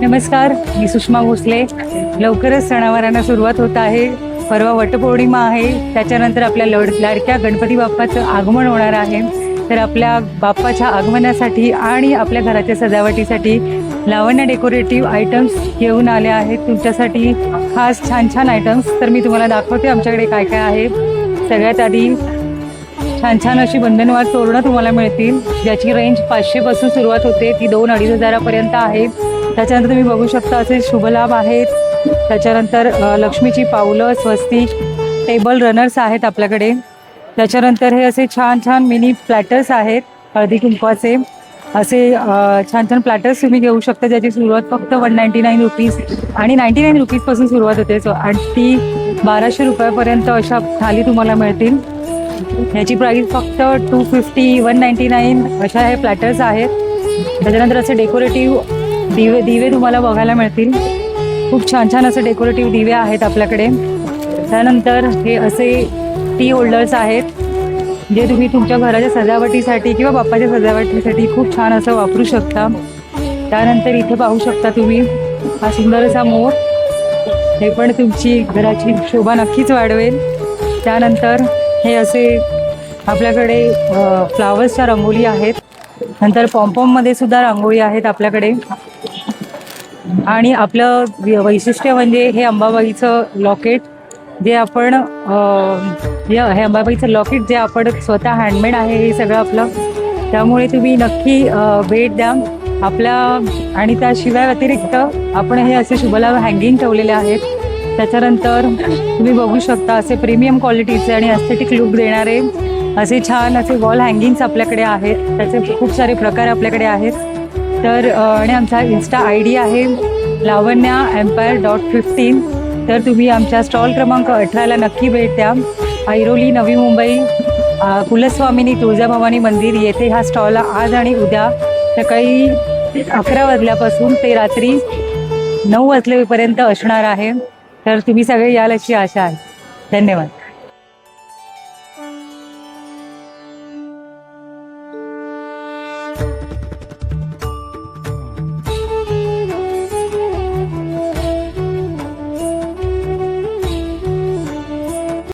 नमस्कार, मी सुषमा भोसले. लवकरच सणावारांना सुरुवात होत आहे. परवा वटपौर्णिमा आहे, त्याच्यानंतर आपल्या लाडक्या गणपती बाप्पाचं आगमन होणार आहे. तर आपल्या बाप्पाच्या आगमनासाठी आणि आपल्या घराच्या सजावटीसाठी लावण्य डेकोरेटिव्ह आयटम्स घेऊन आले आहेत तुमच्यासाठी. खास छान छान आयटम्स तर मी तुम्हाला दाखवते आमच्याकडे काय काय आहे. सगळ्यात आधी छान छान अशी बंधनवार तोरणं तुम्हाला मिळतील, ज्याची रेंज 500 पासून सुरुवात होते, ती 2-2.5 हजारापर्यंत आहे. त्याच्यानंतर तुम्ही बघू शकता असे शुभलाभ आहेत. त्याच्यानंतर लक्ष्मीची पावलं, स्वस्तिक, टेबल रनर्स आहेत आपल्याकडे. त्याच्यानंतर हे असे छान छान मिनी प्लॅटर्स आहेत हळदी कुंकवाचे. असे छान छान प्लॅटर्स तुम्ही घेऊ शकता, ज्याची सुरुवात फक्त 199 रुपीज आणि 99 रुपीजपासून सुरुवात होते. आणि ती 1200 रुपयापर्यंत अशा थाली तुम्हाला मिळतील. ह्याची प्राईस फक्त 250, 199 अशा हे प्लॅटर्स आहेत. त्याच्यानंतर असे डेकोरेटिव्ह दिवे तुम्हाला बघायला मिळतील. खूप छान छान असे डेकोरेटिव्ह दिवे आहेत आपल्याकडे. त्यानंतर हे असे टी होल्डर्स आहेत, जे तुम्ही तुमच्या घराच्या सजावटीसाठी किंवा बाप्पाच्या सजावटीसाठी खूप छान असं वापरू शकता. त्यानंतर इथे पाहू शकता तुम्ही हा सुंदर असा मोर, हे पण तुमची घराची शोभा नक्कीच वाढवेल. त्यानंतर हे असे आपल्याकडे फ्लावर्सच्या रांगोळी आहेत. नंतर पॉम्पॉममध्ये सुद्धा रांगोळी आहेत आपल्याकडे. आणि आपलं वैशिष्ट्य म्हणजे हे अंबाबाईचं लॉकेट, जे आपण हे अंबाबाईचं लॉकेट जे आपण स्वतः हँडमेड आहे हे सगळं आपलं. त्यामुळे तुम्ही नक्की भेट द्या आपल्या. आणि त्याशिवाय व्यतिरिक्त आपण हे असे शुभलाभ हँगिंग ठेवलेले आहेत. त्याच्यानंतर तुम्ही बघू शकता असे प्रीमियम क्वालिटीचे आणि एस्थेटिक लुक देणारे असे छान असे वॉल हँगिंग्स आपल्याकडे आहेत. त्याचे खूप सारे प्रकार आपल्याकडे आहेत. तर आणि आमचा इन्स्टा ID आहे lavanya_empire.15. तर तुम्ही आमच्या स्टॉल क्रमांक 18ला नक्की भेट द्या. ऐरोली, नवी मुंबई, कुलस्वामिनी तुळजाभवानी मंदिर येथे ह्या स्टॉलला आज आणि उद्या सकाळी 11 वाजल्यापासून ते रात्री 9 वाजलेपर्यंत असणार आहे. तर तुम्ही सगळे याल अशी आशा आहे. धन्यवाद.